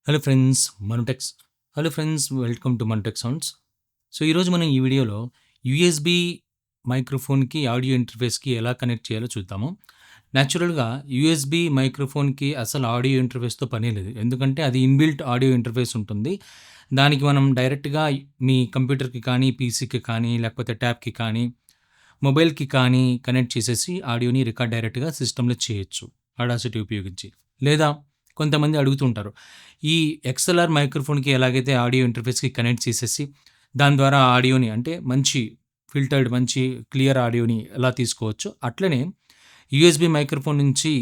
Hello friends మనుటెక్స్ hello friends welcome to Manutech sounds. So ఈరోజు మనం ఈ వీడియోలో యూఎస్బి మైక్రోఫోన్కి ఆడియో ఇంటర్ఫేస్కి ఎలా కనెక్ట్ చేయాలో చూద్దాము. న్యాచురల్గా యూఎస్బి మైక్రోఫోన్కి అసలు ఆడియో ఇంటర్ఫేస్తో పనే లేదు, ఎందుకంటే అది ఇన్బిల్ట్ ఆడియో ఇంటర్ఫేస్ ఉంటుంది. దానికి మనం డైరెక్ట్గా మీ కంప్యూటర్కి కానీ, పీసీకి కానీ, లేకపోతే ట్యాబ్కి కానీ, మొబైల్కి కానీ కనెక్ట్ చేసేసి ఆడియోని రికార్డ్ డైరెక్ట్గా సిస్టంలో చేయొచ్చు ఆడాసిటీ ఉపయోగించి. లేదా కొంతమంది అడుగుతుంటారు, ఈ ఎక్స్ఎల్ఆర్ మైక్రోఫోన్కి ఎలాగైతే ఆడియో ఇంటర్ఫేస్కి కనెక్ట్ చేసేసి దాని ద్వారా ఆడియోని అంటే మంచి ఫిల్టర్డ్ మంచి క్లియర్ ఆడియోని ఎలా తీసుకోవచ్చు, అట్లనే యూఎస్బి మైక్రోఫోన్ నుంచి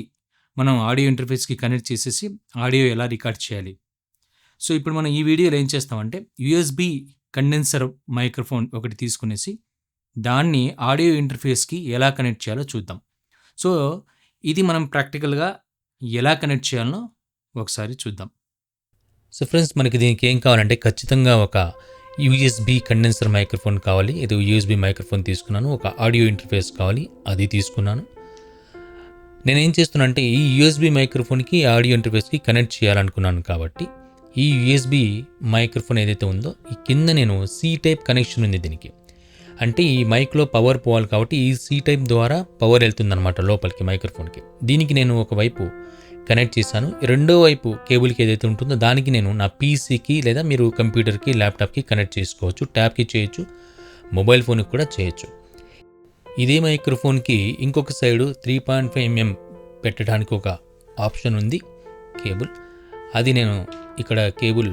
మనం ఆడియో ఇంటర్ఫేస్కి కనెక్ట్ చేసేసి ఆడియో ఎలా రికార్డ్ చేయాలి. సో ఇప్పుడు మనం ఈ వీడియోలో ఏం చేస్తామంటే యూఎస్బి కండెన్సర్ మైక్రోఫోన్ ఒకటి తీసుకునేసి దాన్ని ఆడియో ఇంటర్ఫేస్కి ఎలా కనెక్ట్ చేయాలో చూద్దాం. సో ఇది మనం ప్రాక్టికల్గా ఎలా కనెక్ట్ చేయాలో ఒకసారి చూద్దాం. సో ఫ్రెండ్స్, మనకి దీనికి ఏం కావాలంటే ఖచ్చితంగా ఒక యూఎస్బి కండెన్సర్ మైక్రోఫోన్ కావాలి. ఇది యూఎస్బి మైక్రోఫోన్ తీసుకున్నాను. ఒక ఆడియో ఇంటర్ఫేస్ కావాలి, అది తీసుకున్నాను. నేనేం చేస్తున్నా అంటే ఈ యూఎస్బి మైక్రోఫోన్కి ఆడియో ఇంటర్ఫేస్కి కనెక్ట్ చేయాలనుకున్నాను కాబట్టి ఈ యూఎస్బి మైక్రోఫోన్ ఏదైతే ఉందో ఈ కింద నేను సి టైప్ కనెక్షన్ ఉంది దీనికి. అంటే ఈ మైక్లో పవర్ పోవాలి కాబట్టి ఈ సి టైప్ ద్వారా పవర్ వెళ్తుందన్నమాట లోపలికి మైక్రోఫోన్కి. దీనికి నేను ఒకవైపు కనెక్ట్ చేశాను. రెండో వైపు కేబుల్కి ఏదైతే ఉంటుందో దానికి నేను నా పీసీకి లేదా మీరు కంప్యూటర్కి, ల్యాప్టాప్కి కనెక్ట్ చేసుకోవచ్చు. ట్యాబ్కి చేయొచ్చు, మొబైల్ ఫోన్కి కూడా చేయొచ్చు. ఇదే మైక్రోఫోన్కి ఇంకొక సైడు 3.5 mm పెట్టడానికి ఒక ఆప్షన్ ఉంది కేబుల్. అది నేను ఇక్కడ కేబుల్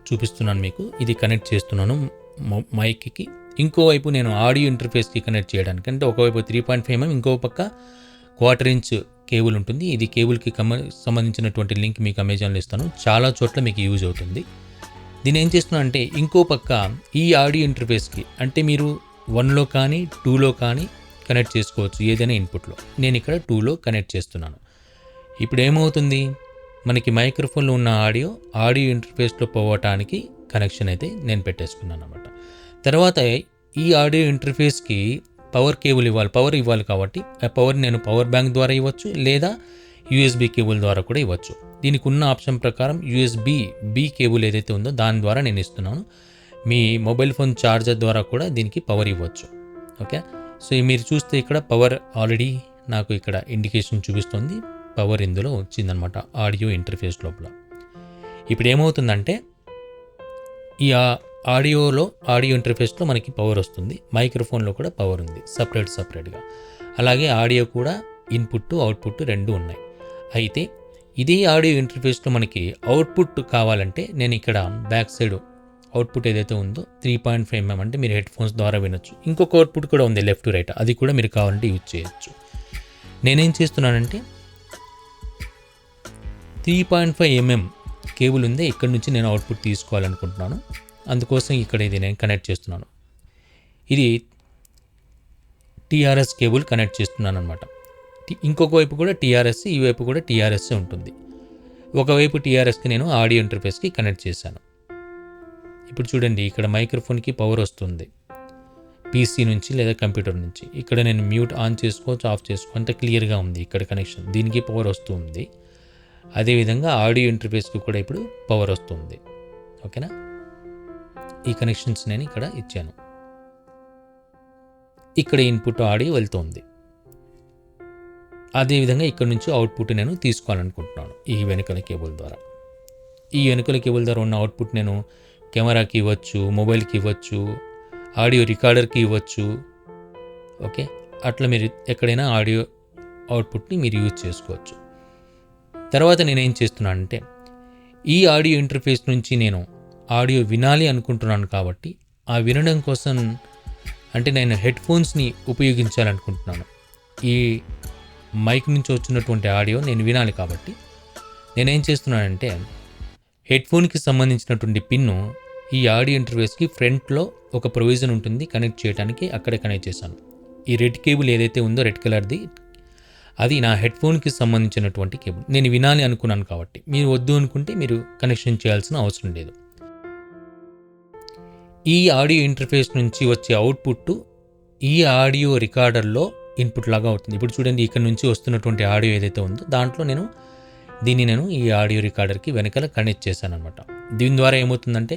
చూపిస్తున్నాను మీకు. ఇది కనెక్ట్ చేస్తున్నాను మైక్కి. ఇంకోవైపు నేను ఆడియో ఇంటర్ఫేస్కి కనెక్ట్ చేయడానికి, అంటే ఒకవైపు 3.5 mm, ఇంకో పక్క 1/4 inch కేబుల్ ఉంటుంది. ఇది కేబుల్కి సంబంధించినటువంటి లింక్ మీకు అమెజాన్లో ఇస్తాను. చాలా చోట్ల మీకు యూజ్ అవుతుంది. దీన్ని ఏం చేస్తున్నా అంటే ఇంకో పక్క ఈ ఆడియో ఇంటర్ఫేస్కి అంటే మీరు 1లో కానీ 2లో కానీ కనెక్ట్ చేసుకోవచ్చు, ఏదైనా ఇన్పుట్లో. నేను ఇక్కడ 2లో కనెక్ట్ చేస్తున్నాను. ఇప్పుడు ఏమవుతుంది, మనకి మైక్రోఫోన్లో ఉన్న ఆడియో ఇంటర్ఫేస్లో పోవటానికి కనెక్షన్ అయితే నేను పెట్టేసుకున్నాను అన్నమాట. తర్వాత ఈ ఆడియో ఇంటర్ఫేస్కి పవర్ కేబుల్ ఇవ్వాలి, పవర్ ఇవ్వాలి కాబట్టి ఆ పవర్ నేను పవర్ బ్యాంక్ ద్వారా ఇవ్వచ్చు, లేదా యూఎస్బి కేబుల్ ద్వారా కూడా ఇవ్వచ్చు. దీనికి ఉన్న ఆప్షన్ ప్రకారం యూఎస్బి కేబుల్ ఏదైతే ఉందో దాని ద్వారా నేను ఇస్తున్నాను. మీ మొబైల్ ఫోన్ ఛార్జర్ ద్వారా కూడా దీనికి పవర్ ఇవ్వచ్చు. ఓకే, సో మీరు చూస్తే ఇక్కడ పవర్ ఆల్రెడీ నాకు ఇక్కడ ఇండికేషన్ చూపిస్తుంది. పవర్ ఇందులో వచ్చిందనమాట ఆడియో ఇంటర్ఫేస్ లోపల. ఇప్పుడు ఏమవుతుందంటే ఈ ఆడియో ఇంటర్ఫేస్లో మనకి పవర్ వస్తుంది, మైక్రోఫోన్లో కూడా పవర్ ఉంది సపరేట్గా. అలాగే ఆడియో కూడా ఇన్పుట్ అవుట్పుట్ రెండు ఉన్నాయి. అయితే ఇదే ఆడియో ఇంటర్ఫేస్లో మనకి అవుట్పుట్ కావాలంటే నేను ఇక్కడ బ్యాక్ సైడ్ అవుట్పుట్ ఏదైతే ఉందో 3.5 mm అంటే మీరు హెడ్ ఫోన్స్ ద్వారా వినొచ్చు. ఇంకొక అవుట్పుట్ కూడా ఉంది లెఫ్ట్ టు రైట్, అది కూడా మీరు కావాలంటే యూజ్ చేయొచ్చు. నేనేం చేస్తున్నానంటే 3.5 mm కేబుల్ ఉంది, ఇక్కడ నుంచి నేను అవుట్పుట్ తీసుకోవాలనుకుంటున్నాను. అందుకోసం ఇక్కడ ఇది నేను కనెక్ట్ చేస్తున్నాను. ఇది టీఆర్ఎస్ కేబుల్ కనెక్ట్ చేస్తున్నాను అనమాట. ఇంకొక వైపు కూడా టీఆర్ఎస్, ఈ వైపు కూడా టీఆర్ఎస్ ఉంటుంది. ఒకవైపు టీఆర్ఎస్కి నేను ఆడియో ఇంటర్ఫేస్కి కనెక్ట్ చేశాను. ఇప్పుడు చూడండి, ఇక్కడ మైక్రోఫోన్కి పవర్ వస్తుంది పీసీ నుంచి లేదా కంప్యూటర్ నుంచి. ఇక్కడ నేను మ్యూట్ ఆన్ చేసుకోవచ్చు, ఆఫ్ చేసుకోవచ్చు, అంత క్లియర్గా ఉంది ఇక్కడ కనెక్షన్. దీనికి పవర్ వస్తుంది. అదేవిధంగా ఆడియో ఇంటర్ఫేస్కి కూడా ఇప్పుడు పవర్ వస్తుంది. ఓకేనా, ఈ కనెక్షన్స్ నేను ఇక్కడ ఇచ్చాను. ఇక్కడ ఇన్పుట్ ఆడియో వెళ్తుంది. అదేవిధంగా ఇక్కడ నుంచి అవుట్పుట్ నేను తీసుకోవాలనుకుంటున్నాను ఈ వెనుకల కేబుల్ ద్వారా. ఈ వెనుకల కేబుల్ ద్వారా ఉన్న అవుట్పుట్ నేను కెమెరాకి ఇవ్వచ్చు, మొబైల్కి ఇవ్వచ్చు, ఆడియో రికార్డర్కి ఇవ్వచ్చు. ఓకే, అట్లా మీరు ఎక్కడైనా ఆడియో అవుట్పుట్ని మీరు యూజ్ చేసుకోవచ్చు. తర్వాత నేనేం చేస్తున్నానంటే ఈ ఆడియో ఇంటర్ఫేస్ నుంచి నేను ఆడియో వినాలి అనుకుంటున్నాను కాబట్టి ఆ వినడం కోసం అంటే నేను హెడ్ ఫోన్స్ని ఉపయోగించాలనుకుంటున్నాను. ఈ మైక్ నుంచి వచ్చినటువంటి ఆడియో నేను వినాలి కాబట్టి నేనేం చేస్తున్నానంటే హెడ్ ఫోన్కి సంబంధించినటువంటి పిన్ను ఈ ఆడియో ఇంటర్ఫేస్కి ఫ్రంట్లో ఒక ప్రొవిజన్ ఉంటుంది కనెక్ట్ చేయడానికి, అక్కడే కనెక్ట్ చేశాను. ఈ రెడ్ కేబుల్ ఏదైతే ఉందో రెడ్ కలర్ది, అది నా హెడ్ ఫోన్కి సంబంధించినటువంటి కేబుల్. నేను వినాలి అనుకున్నాను కాబట్టి, మీరు వద్దు అనుకుంటే మీరు కనెక్షన్ చేయాల్సిన అవసరం లేదు. ఈ ఆడియో ఇంటర్ఫేస్ నుంచి వచ్చే అవుట్పుట్ ఈ ఆడియో రికార్డర్లో ఇన్పుట్ లాగా అవుతుంది. ఇప్పుడు చూడండి, ఇక్కడ నుంచి వస్తున్నటువంటి ఆడియో ఏదైతే ఉందో దాంట్లో నేను దీన్ని నేను ఈ ఆడియో రికార్డర్కి వెనకాల కనెక్ట్ చేశాను అనమాట. దీని ద్వారా ఏమవుతుందంటే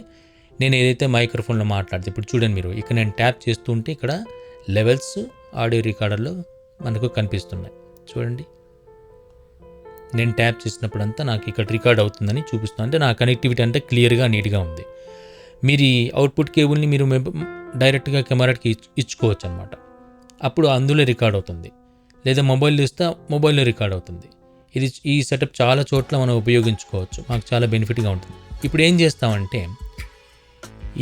నేను ఏదైతే మైక్రోఫోన్లో మాట్లాడితే ఇప్పుడు చూడండి మీరు ఇక్కడ నేను ట్యాప్ చేస్తూ ఉంటే ఇక్కడ లెవెల్స్ ఆడియో రికార్డర్లో మనకు కనిపిస్తున్నాయి. చూడండి నేను ట్యాప్ చేసినప్పుడంతా నాకు ఇక్కడ రికార్డ్ అవుతుందని చూపిస్తుంది. అంటే నా కనెక్టివిటీ అంటే క్లియర్గా నీట్గా ఉంది. మీరు ఈ అవుట్పుట్ కేబుల్ని మీరు డైరెక్ట్గా కెమెరాకి ఇచ్చుకోవచ్చు అనమాట. అప్పుడు అందులో రికార్డ్ అవుతుంది. లేదా మొబైల్లో ఇస్తే మొబైల్లో రికార్డ్ అవుతుంది. ఈ సెటప్ చాలా చోట్ల మనం ఉపయోగించుకోవచ్చు. మాకు చాలా బెనిఫిట్గా ఉంటుంది. ఇప్పుడు ఏం చేస్తామంటే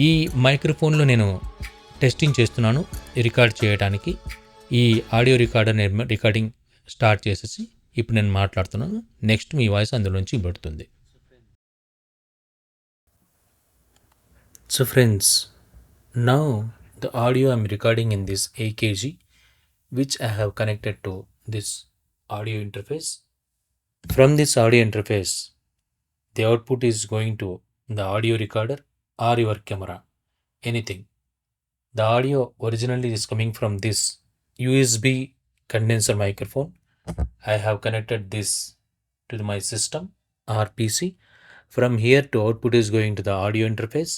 ఈ మైక్రోఫోన్లో నేను టెస్టింగ్ చేస్తున్నాను రికార్డ్ చేయడానికి. ఈ ఆడియో రికార్డింగ్ స్టార్ట్ చేసేసి ఇప్పుడు నేను మాట్లాడుతున్నాను. నెక్స్ట్ మీ వాయిస్ అందులోంచి పడుతుంది. So friends, now the audio I'm recording in this AKG, which I have connected to this audio interface. From this audio interface, the output is going to the audio recorder or your camera, anything. The audio originally is coming from this USB condenser microphone. I have connected this to my system or PC. From here to output is going to the audio interface.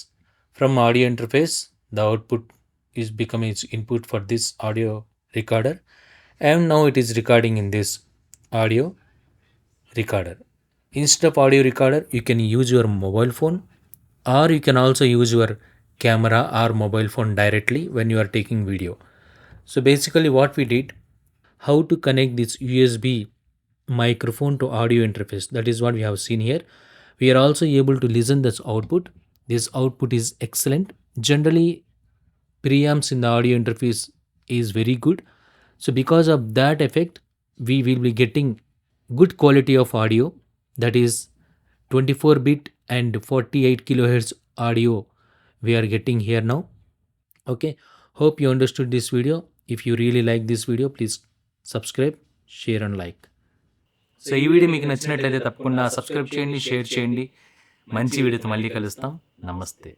From audio interface, the output is becoming its input for this audio recorder, and now it is recording in this audio recorder. Instead of audio recorder, you can use your mobile phone, or you can also use your camera or mobile phone directly when you are taking video. So basically what we did, how to connect this USB microphone to audio interface, that is what we have seen here. We are also able to listen this output. This output is excellent. Generally preamps in the audio interface is very good. So because of that effect, we will be getting good quality of audio, that is 24-bit and 48 kilohertz audio we are getting here now. Okay, hope you understood this video. If you really like this video, please subscribe, share and like. So ఈ video మీకు నచ్చినట్లయితే తప్పకుండా subscribe చేయండి, share చేయండి. మంచి వీడియోతో మళ్ళీ కలుస్తాం. నమస్తే.